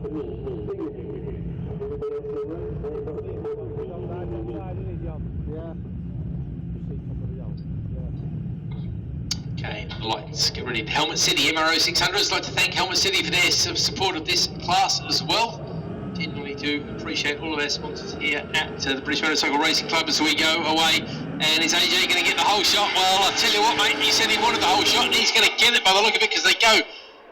Okay, lights, get ready. Helmet City MRO600. I'd like to thank Helmet City for their support of this class as well. Genuinely do appreciate all of our sponsors here at the British Motorcycle Racing Club as we go away. And is AJ going to get the whole shot? Well, I'll tell you what, mate, he said he wanted the whole shot, and he's going to get it by the look of it, because they go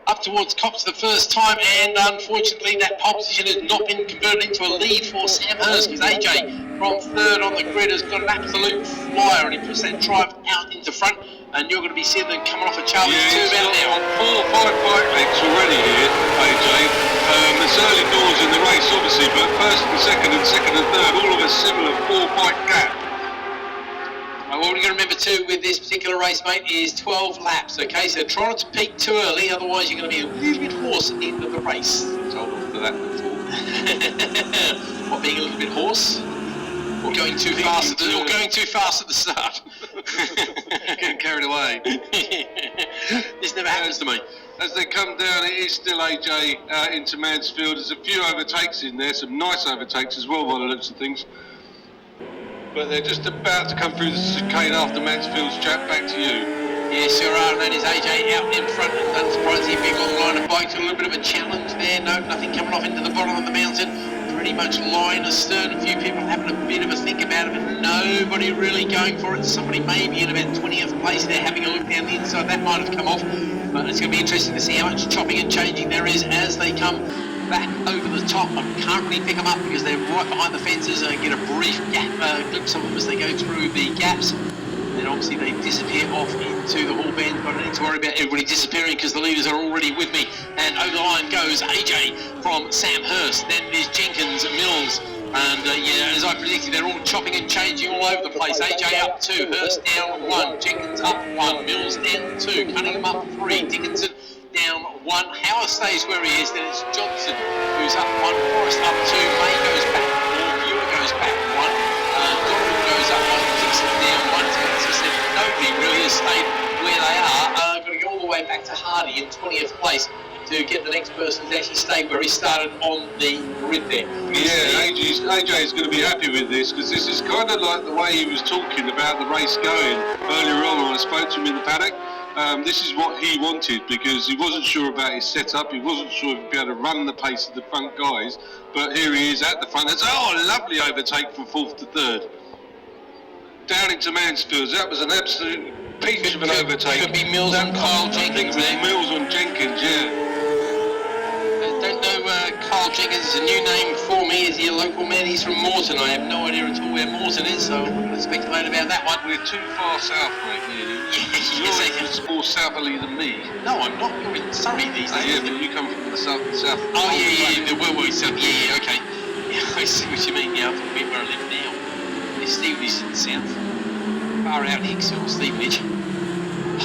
up towards Cops the first time, and unfortunately that pole position has not been converted into a lead for Sam Hurst, because AJ from third on the grid has got an absolute flyer, and he puts that drive out into front, and you're going to be seeing them coming off a Charlie's tube out there. 4 or 5 bike lengths already here, AJ. It's early doors in the race, obviously, but first and second and third, all of a similar 4 bike gap. What we're going to remember too with this particular race, mate, is 12 laps, okay? So try not to peak too early, otherwise you're going to be a little bit hoarse at the end of the race. Told off for that before. What, being a little bit hoarse? Or going too fast at the start? Getting carried away. This never happens to me. As they come down, it is still AJ into Mansfield. There's a few overtakes in there, some nice overtakes as well by the looks of things. But they're just about to come through the chicane after Mansfield's chat. Back to you. Yeah, sure are, and that is AJ out in front, and unsurprisingly big long line of bikes, a little bit of a challenge there. No, nothing coming off into the bottom of the mountain. Pretty much line astern. A few people having a bit of a think about it, but nobody really going for it. Somebody maybe in about 20th place there having a look down the inside. That might have come off, but it's going to be interesting to see how much chopping and changing there is as they come back over the top. I can't really pick them up because they're right behind the fences. I get a brief glimpse of them as they go through the gaps. Then obviously they disappear off into the hall bend, but I don't need to worry about everybody disappearing because the leaders are already with me. And over the line goes AJ from Sam Hurst, then there's Jenkins, Mills, and yeah, as I predicted, they're all chopping and changing all over the place. AJ up 2, Hurst down 1, Jenkins up 1, Mills down 2, Cunningham up 3, Dickinson down 1, Howard stays where he is, then it's Johnson who's up 1, Forrest up 2, May goes back 4, Ewer goes back 1, Donovan goes up 1, Dixon down 1, as I said, nobody really has stayed where they are. Going to go all the way back to Hardy in 20th place to get the next person to actually stay where he started on the grid there. Yeah, AJ is going to be happy with this, because this is kind of like the way he was talking about the race going earlier on when I spoke to him in the paddock. This is what he wanted, because he wasn't sure about his setup, he wasn't sure if he'd be able to run the pace of the front guys, but here he is at the front. It's a lovely overtake from 4th to 3rd. Down into Mansfield, that was an absolute peach of an overtake. Could be Mills on Kyle Jenkins there. Mills on Jenkins, yeah. Don't know, Carl Jenkins is a new name for me. Is he a local man? He's from Moreton. I have no idea at all where Moreton is, so I'm not going to speculate about that one. We're too far south, mate, really. You're more southerly than me. No, I'm not. You're in Surrey these days. Yeah, but you come from the south. Oh, yeah, well, south. Yeah, okay. Yeah, I see what you mean. Yeah, I thought we were where I live now. There's Stevenage in the south. Far out Hicksville, Stevenage.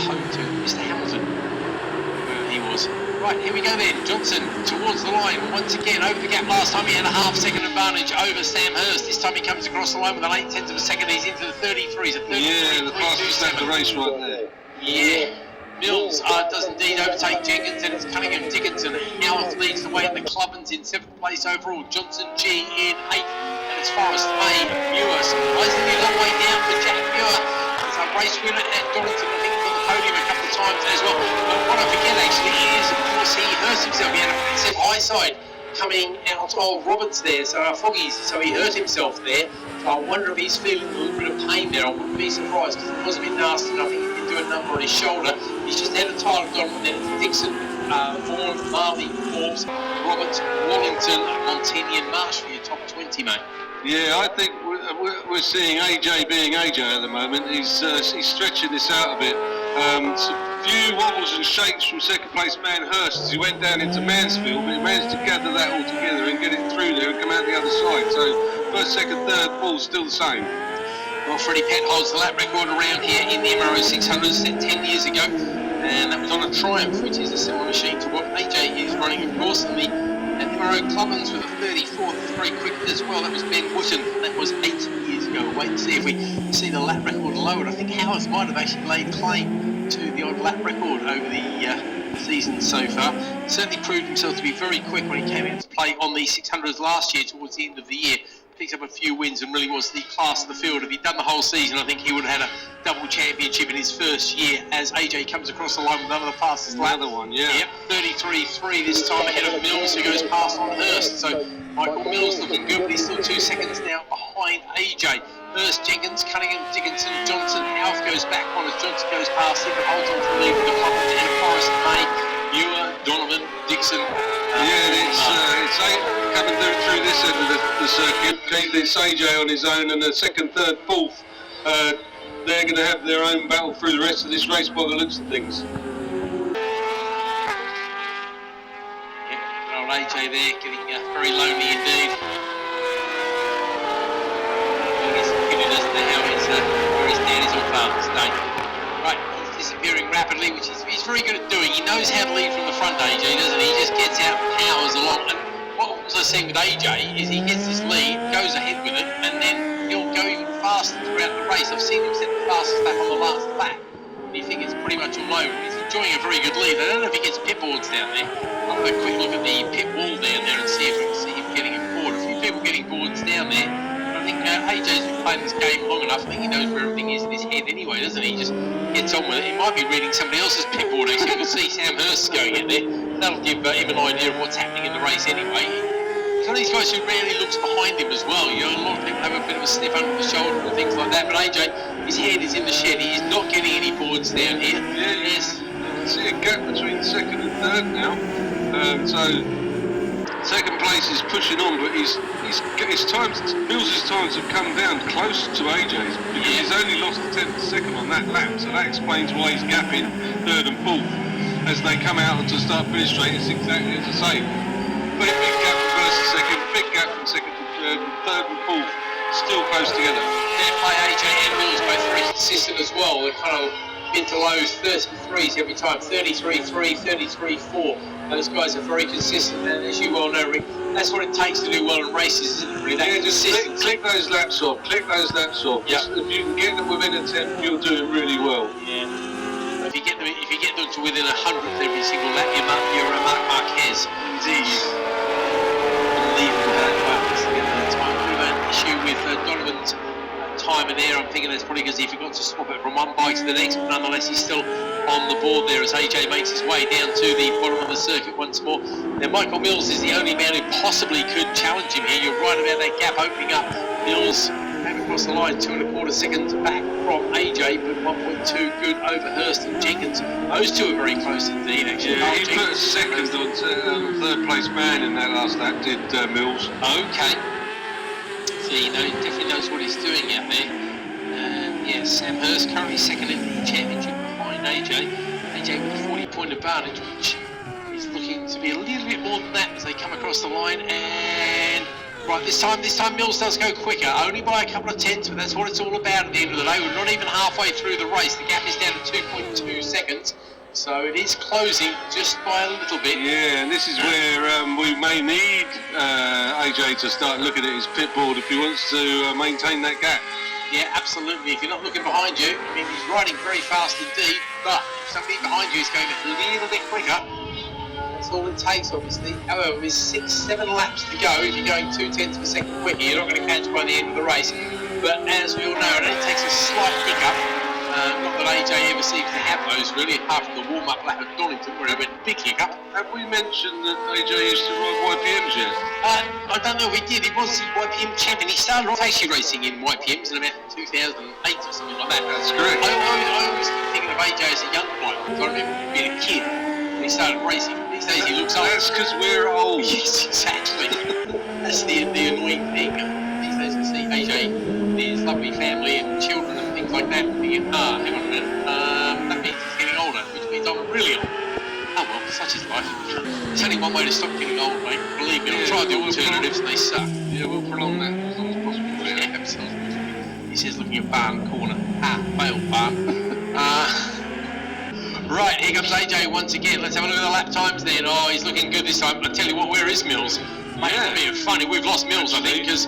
Home to Mr. Hamilton, where he was. Right, here we go then. Johnson towards the line once again over the gap. Last time he had a half-second advantage over Sam Hurst. This time he comes across the line with an 8/10 of a second. He's into the 33s. Yeah, the fastest lap of the race right there. Yeah. Mills does indeed overtake Jenkins, and it's Cunningham, Dickinson. Howarth leads the way in the club and's in 7th place overall. Johnson G in 8th, and it's Forrest May Muir. Surprisingly long way down for Jack Muir. It's a race winner at Donington, I think, on the podium a couple of times as well. But what I forget actually is, of course, he hurt himself. He had a massive eyesight coming out of Roberts there, so Foggies, so he hurt himself there. So I wonder if he's feeling a little bit of pain there. I wouldn't be surprised because it was a bit nasty, and I think he did do a number on his shoulder. He's just had a title on, then it's Dixon, Vaughan, Marley, Forbes, Roberts, Wallington, Montini and Marsh for your top 20, mate. Yeah, I think we're seeing AJ being AJ at the moment. He's stretching this out a bit. A few wobbles and shakes from second place man Hurst as he went down into Mansfield, but he managed to gather that all together and get it through there and come out the other side. So first, second, third, ball's still the same. Well, Freddie Pett holds the lap record around here in the MRO600 set 10 years ago, and that was on a Triumph, which is a similar machine to what AJ is running, of course, and the MRO Clubbins with a 34th, very quick as well. That was Ben Wooten, that was 8 years ago. Wait and see if we see the lap record lowered. I think Howarth might have actually laid claim to the odd lap record over the season so far. Certainly proved himself to be very quick when he came out to play on the 600s last year towards the end of the year. Picked up a few wins and really was the class of the field. If he'd done the whole season, I think he would have had a double championship in his first year as AJ comes across the line with another fastest lap. Another one, yeah. Yep, 33.3 this time ahead of Mills, who goes past on Hurst. So Michael Mills looking good, but he's still 2 seconds now behind AJ. Hurst, Jenkins, Cunningham, Dickinson, Johnson, Houth goes back on as Johnson goes past him, but holds on to the lead with the clock to Anna Forrest, May, Ewer, Donovan, Dixon. It's coming through this end of the circuit. It's AJ on his own, and the second, third, fourth, they're going to have their own battle through the rest of this race by the looks of things. Yeah, old AJ there getting very lonely indeed. Disappearing rapidly, which he's very good at doing. He knows how to lead from the front, AJ, doesn't he? He just gets out and powers along. And what was I saying with AJ is he gets this lead, goes ahead with it, and then he'll go even faster throughout the race. I've seen him set the fastest lap on the last lap, and you think it's pretty much all over. He's enjoying a very good lead. I don't know if he gets pit boards down there. I'll have a quick look at the pit wall down there and see if we can see him getting it forward. A few people getting boards down there. I think AJ's been playing this game long enough. I think he knows where everything is in his head anyway, doesn't he? He just gets on with it. He might be reading somebody else's pit board, actually. You can see Sam Hurst going in there. That'll give him an idea of what's happening in the race anyway. He's one of these guys who rarely looks behind him as well. You know, a lot of people have a bit of a sniff under the shoulder and things like that, but AJ, his head is in the shed. He is not getting any boards down here. Yeah, yes. You can see a gap between second and third now. Second place is pushing on, but his times, Mills' times have come down close to AJ's because he's only lost a tenth of a second on that lap, so that explains why he's gapping third and fourth. As they come out to start finish straight, it's exactly the same. Big gap from first to second, big gap from second to third and fourth, still close together. Yeah, play AJ and Mills both very consistent as well. They're kind of mid to lows, 33s every time, 33.3, 33.4. Those guys are very consistent, and as you well know, Rick, that's what it takes to do well in races, isn't it? Really, that just click those laps off. Click those laps off. Yep. If you can get them within a 10, you'll do it really well. Yeah. If you get them to within 100th every single lap, you're a Mark Marquez. Indeed. Unbelievable how that works. The time bit of an issue with Donovan's time in there. I'm thinking that's probably because he forgot to swap it from one bike to the next, but nonetheless he's still on the board there as AJ makes his way down to the bottom of the circuit once more. Now Michael Mills is the only man who possibly could challenge him here. You're right about that gap opening up. Mills came across the line 2.25 seconds back from AJ, but 1.2 good over Hurst and Jenkins. Those two are very close indeed, actually. Yeah, he put a second on third place man in that last lap, did Mills. Okay. So he definitely knows what he's doing out there. Yeah, Sam Hurst currently second in the championship behind AJ. AJ with a 40-point advantage, which is looking to be a little bit more than that as they come across the line. And right, this time Mills does go quicker, only by a couple of tenths, but that's what it's all about at the end of the day. We're not even halfway through the race. The gap is down to 2.2 seconds. So it is closing just by a little bit. Yeah, and this is where we may need AJ to start looking at his pit board if he wants to maintain that gap. Yeah, absolutely. If you're not looking behind you, I mean, he's riding very fast indeed, but if somebody behind you is going a little bit quicker, that's all it takes, obviously. However, with 6-7 laps to go, if you're going 0.2 of a second quicker, you're not going to catch by the end of the race. But as we all know, it only takes a slight hiccup. Not that AJ ever seems to have those, really, apart from the warm-up lap at Donington, where it went big hiccup. Have we mentioned that AJ used to ride YPMs yet? I don't know if he did. He was the YPM champion. He started off taxi racing in YPMs in about 2008 or something like that. That's correct. I always keep thinking of AJ as a young bloke, because I remember being a kid when he started racing. These days he looks old. That's because we're old. Yes, exactly. That's the annoying thing. These days I see AJ with his lovely family and children and things like that, and thinking, hang on a minute, that means he's getting older, which means I'm really old. Oh well, such is life. There's only one way to stop getting old, mate. Believe me, I've tried the alternatives and they suck. Yeah, we'll prolong that as long as possible. Yeah, absolutely. He says looking at barn corner. Failed barn. Right, here comes AJ once again. Let's have a look at the lap times then. Oh, he's looking good this time. I tell you what, where is Mills? Mate, it's being funny. We've lost Mills, I think, because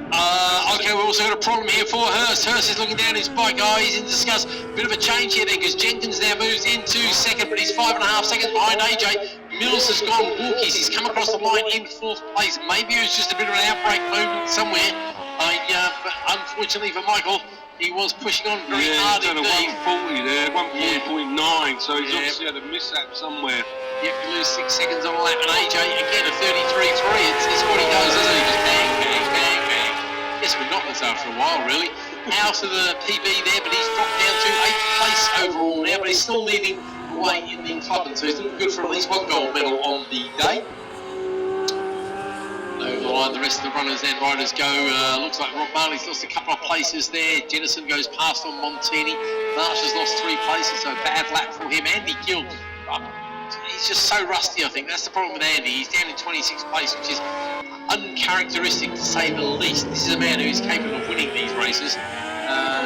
Okay, we've also got a problem here for Hurst. Hurst is looking down his bike. Oh, he's in disgust. Bit of a change here then, because Jenkins now moves into second, but he's 5.5 seconds behind AJ. Mills has gone walkies. He's come across the line in 4th place. Maybe it was just a bit of an outbreak movement somewhere. But unfortunately for Michael, he was pushing on very hard indeed. He's done a 140 there, 140.9, so he's obviously had a mishap somewhere. Yep, you lose 6 seconds on a lap, and AJ again a 33.3. It's what he does, isn't he? Just bang, bang, bang, bang. Yes, monotonous after a while, really. Out of the PB there, but he's dropped down to 8th place overall now, but he's still leading the way in the club, and so he's looking good for at least 1 gold medal on the day. Over the line, the rest of the runners and riders go. Looks like Rob Marley's lost a couple of places there. Jennison goes past on Montini. Marsh has lost 3 places, so bad lap for him. Andy Gill, he's just so rusty, I think. That's the problem with Andy. He's down in 26th place, which is uncharacteristic to say the least. This is a man who is capable of winning these races.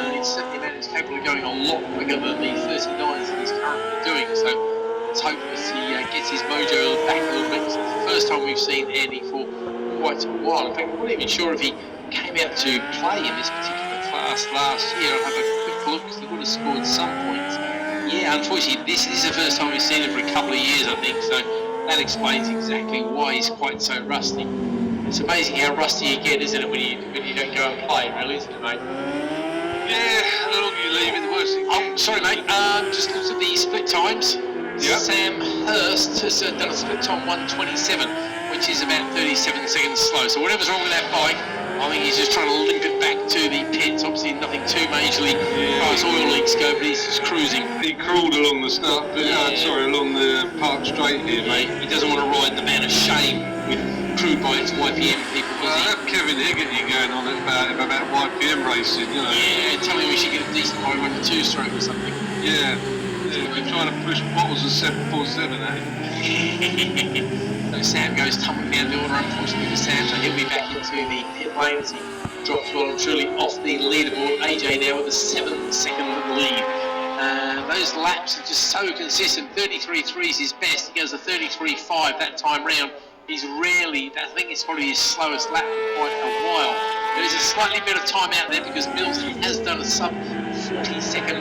He's certainly a man who's capable of going a lot quicker than the 39s that he's currently doing. So let's hope that he gets his mojo back a little bit. It's the first time we've seen Andy for quite a while. In fact, I'm not even sure if he came out to play in this particular class last year. I'll have a quick look, because he would have scored some points. Yeah, unfortunately, this is the first time we've seen him for a couple of years, I think, so that explains exactly why he's quite so rusty. It's amazing how rusty you get, isn't it, when you don't go and play, really, isn't it, mate? Yeah, the longer you leave it, the worse it gets. Oh, sorry, mate, just looked at the split times. Yep. Sam Hurst has done a split time 1:27, which is about 37 seconds slow, so whatever's wrong with that bike, I think he's just trying to limp it back to the pits. Obviously nothing too majorly as far as oil leaks go, but he's just cruising. He crawled along the start, along the park straight here, mate. He doesn't want to ride the man of shame with crewed by its YPM people, does he? That Kevin Higgerty going on about YPM racing, you know. Yeah, tell me we should get a decent ride like a 2-stroke or something. Yeah, we're trying to push bottles of 747, eh? So Sam goes tumbling down the order, unfortunately for Sam, so he'll be back into the pit lane as he drops well and truly off the leaderboard. AJ now with a 7-second lead. Those laps are just so consistent. 33.3 is his best. He goes a 33.5 that time round. He's rarely, I think it's probably his slowest lap for quite a while. There is a slightly better time out there because Mills has done a sub 40-second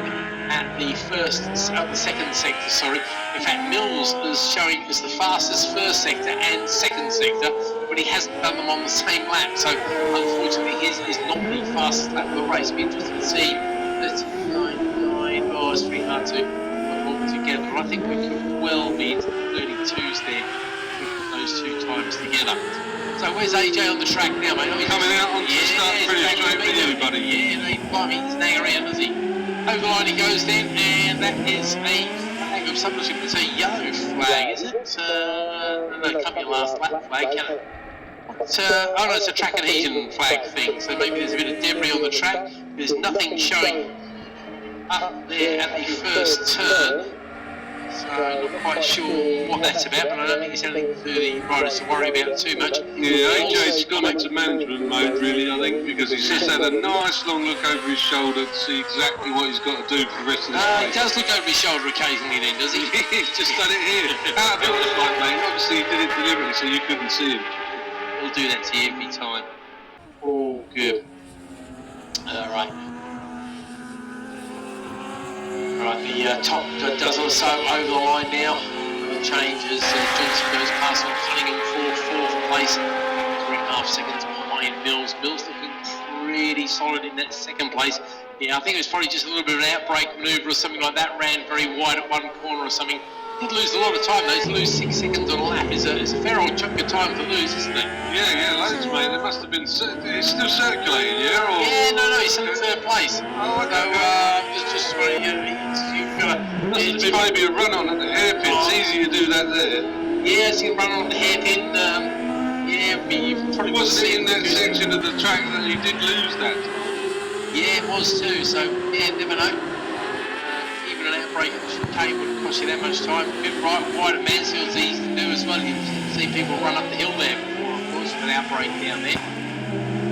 at the second sector, sorry. In fact, Mills is showing as the fastest first sector and second sector, but he hasn't done them on the same lap, so unfortunately his is not the fastest lap of the race. It'll be interesting to see 39.9, oh, it's pretty hard to put all together. I think we could well be into the 32s there, with those 2 times together. So where's AJ on the track now, mate? Coming out onto the start pretty straight with you, buddy. Yeah, he's nang around, does he? Over the line he goes then, and that is a flag of some description. It's a yo flag, is it? No, it can't be a last lap flag, can it? Oh no, it's a track adhesion flag thing, so maybe there's a bit of debris on the track. There's nothing showing up there at the first turn, so I'm not quite sure what that's about, but I don't think it's anything for the riders to worry about too much. Yeah, AJ's gone into management mode really, I think, because he's just had a nice long look over his shoulder to see exactly what he's got to do for the rest of the race. He does look over his shoulder occasionally then, does he? He's just done it here. Out of the spot, mate. Obviously he did it deliberately so you couldn't see him. We'll do that to you every time. Oh, good. Alright. Right, the top dozen or so over the line now. The changes. Johnson goes past on Cunningham for 4th place. 3.5 seconds behind Mills. Mills looking pretty solid in that 2nd place. Yeah, I think it was probably just a little bit of an outbreak manoeuvre or something like that. Ran very wide at one corner or something. Did lose a lot of time though. To lose 6 seconds on a lap is a fair old chunk of time to lose, isn't it? Yeah, loads, mate. It must have been. It's still circulating, yeah? Or? Yeah, no, he's in 3rd place. Oh, okay. So, just you've got to. Must have been maybe a run on at the hairpin. It's easy to do that there. Yeah, so you can run on at the hairpin. You probably wasn't it in that section of the track that he did lose that? Yeah, it was too. So yeah, never know. Even an outbreak at chicane wouldn't cost you that much time. A bit wide at Mansfield's easy to do as well. You can see people run up the hill there before, of course, with an outbreak down there.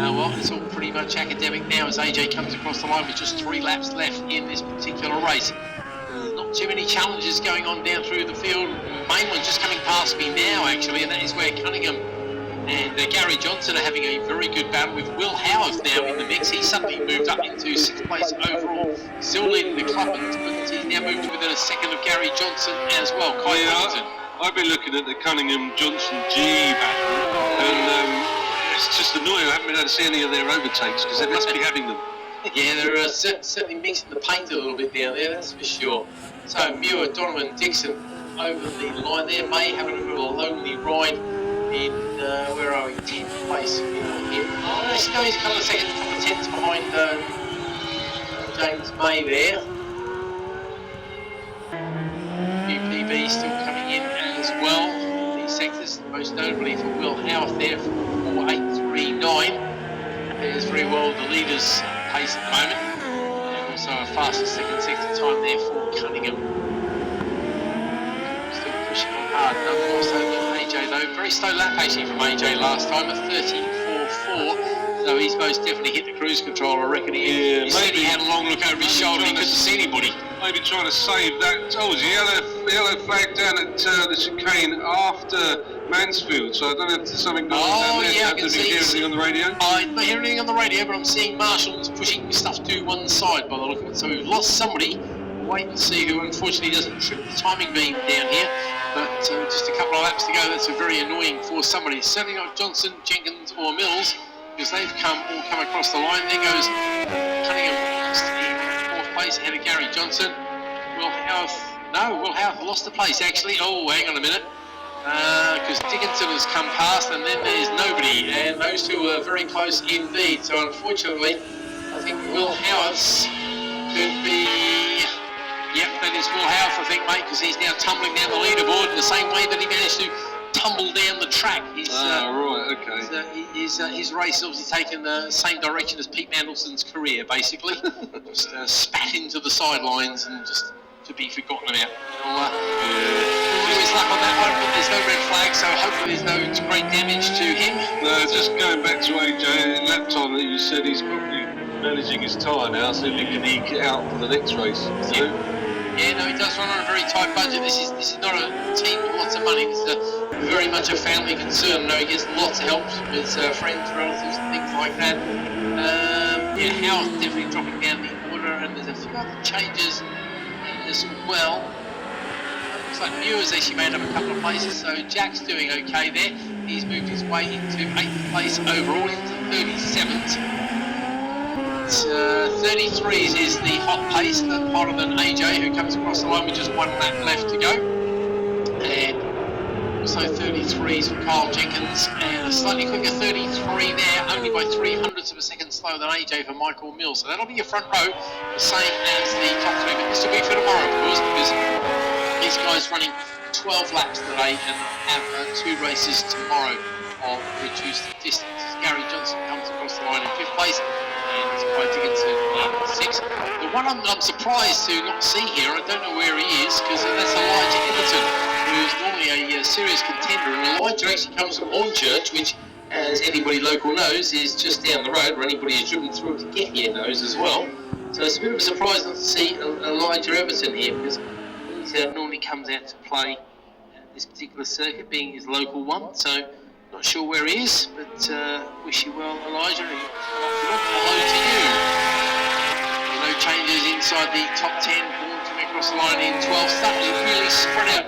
Well, it's all pretty much academic now as AJ comes across the line with just 3 laps left in this particular race. Not too many challenges going on down through the field. Main one just coming past me now, actually, and that is where Cunningham And Gary Johnson are having a very good battle with Will Howard now in the mix. He suddenly moved up into 6th place overall, still leading the club, but he's now moved to within a second of Gary Johnson as well. I've been looking at the Cunningham-Johnson G battle, and it's just annoying. I haven't been able to see any of their overtakes because they must be having them. Yeah, they're certainly mixing the paint a little bit down there, that's for sure. So Muir, Donovan, Dixon over the line there. May having a bit of a lonely ride in, where are we, 10th place here. He's a couple of seconds, couple of tenths behind James May there. UPB still coming in as well. These sectors, most notably for Will Howarth there, 4.839. There's very well the leader's pace at the moment. And also a faster second sector time there for Cunningham. Still pushing on hard. Nonetheless, over AJ though. Very slow lap actually from AJ last time, a 34.4. So he's most definitely hit the cruise control, I reckon. He said he had a long look over his shoulder, he couldn't see anybody. Maybe trying to save that. Oh, there's a yellow flag down at the chicane after Mansfield, so I don't know if there's something going on down there. Yeah, I can see. Hear anything on the radio? I'm not hearing anything on the radio, but I'm seeing marshals pushing stuff to one side by the look of it. So we've lost somebody. We'll wait and see who unfortunately doesn't trip the timing beam down here. But just a couple of laps to go. That's a very annoying for somebody. It's certainly not Johnson, Jenkins or Mills, because they've all come across the line. There goes Cunningham in 4th place ahead of Gary Johnson. Will Howarth lost the place actually. Oh, hang on a minute. Because Dickinson has come past and then there's nobody, and those two are very close indeed. So unfortunately, I think Will Howarth could be, yep, that is Will Howarth, I think, mate, because he's now tumbling down the leaderboard in the same way that he managed to tumble down the track. Right, okay. His race obviously taken the same direction as Pete Mandelson's career, basically. Just spat into the sidelines and just to be forgotten about. His luck on that one, but there's no red flag, so hopefully there's no great damage to him. No, just going back to AJ, lap time that you said he's probably managing his tyre now, so he can eke it out for the next race. Yeah, no, he does run on a very tight budget. This is not a team with lots of money. This is very much a family concern. No, he gets lots of help with friends, relatives, and things like that. Howard's definitely dropping down the order, and there's a few other changes as well. Looks like Muir's actually made up a couple of places, so Jack's doing okay there. He's moved his way into 8th place overall, into 37th. 33s is the hot pace, hotter than AJ, who comes across the line with just one lap left to go. And also 33s for Kyle Jenkins, and a slightly quicker 33 there, only by 300ths of a second slower than AJ for Michael Mills. So that'll be your front row, the same as the top three. But this will be for tomorrow, of course, because these guys running 12 laps today and have 2 races tomorrow of reduced distance. Gary Johnson comes across the line in 5th place, and Ty Dickinson in 6th. The one I'm surprised to not see here, I don't know where he is, because that's Elijah Everton, who's normally a serious contender. And Elijah actually comes from Hornchurch, which, as anybody local knows, is just down the road, or anybody who's driven through to get here knows as well. So it's a bit of a surprise not to see Elijah Everton here, because he normally comes out to play this particular circuit, being his local one. So not sure where he is, but wish you well, Elijah. Hello to you. No changes inside the top 10. Bourne coming across the line in 12th. Suddenly really spread out.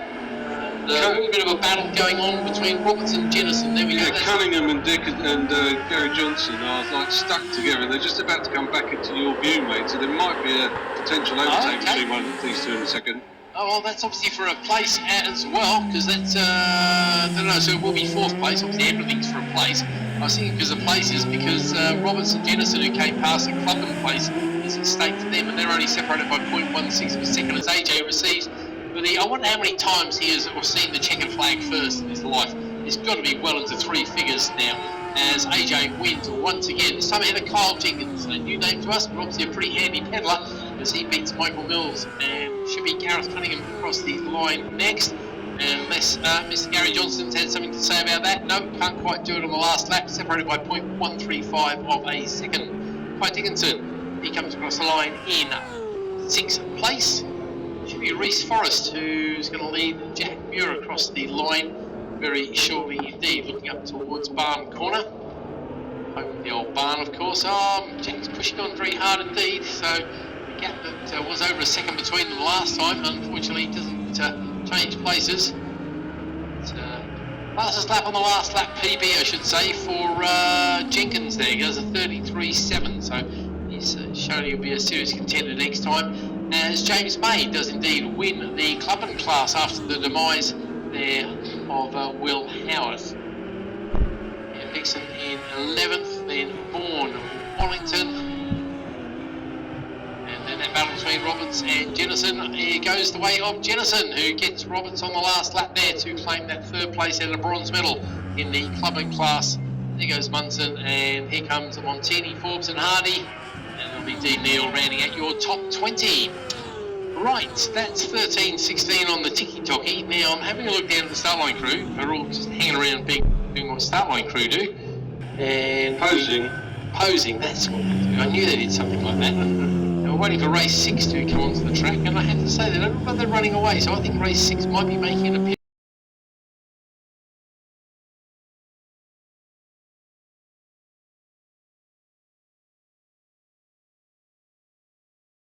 A little bit of a battle going on between Roberts and Jennison. There we go. Cunningham and Dick and Gary Johnson are like stuck together. They're just about to come back into your view, mate. So there might be a potential overtake between one of these two in a second. Oh, well, that's obviously for a place as well, because that's, I don't know, so it will be 4th place. Obviously, everything's for a place. I was thinking because of places, because Roberts and Jennison, who came past the Clubman place, is at stake for them, and they're only separated by 0.16 of a second as AJ receives. But I wonder how many times he has seen the checkered flag first in his life. It's got to be well into 3 figures now, as AJ wins once again. This time ahead of Kyle Jenkins, a new name to us, but obviously a pretty handy peddler, as he beats Michael Mills, and should be Gareth Cunningham across the line next. Unless Mr. Gary Johnson's had something to say about that. No, can't quite do it on the last lap, separated by 0.135 of a second. Ty Dickinson, he comes across the line in 6th place. Should be Reese Forrest, who's going to lead Jack Muir across the line very shortly indeed, looking up towards Barn Corner. Home the old barn, of course. Jenkins pushing on very hard indeed, so the gap that was over a second between them last time, unfortunately, doesn't change places. Fastest lap on the last lap, PB I should say, for Jenkins there. He goes a 33.7, so he's showing he'll be a serious contender next time. As James May does indeed win the clubbing class after the demise there of Will Howarth. And Dixon in 11th, then Vaughan, Wallington. And then that battle between Roberts and Jennison, here goes the way of Jennison, who gets Roberts on the last lap there to claim that third place and a bronze medal in the clubbing class. There goes Munson, and here comes Montini, Forbes and Hardy, and it'll be Dean Neal rounding out your top 20. Right, that's 13-16 on the ticky-tocky. Now I'm having a look down at the start line crew. They're all just hanging around doing what start line crew do. And posing, that's what they do. I knew they did something like that. We're waiting for race 6 to come onto the track, and I have to say that they're running away, so I think race 6 might be making an appearance.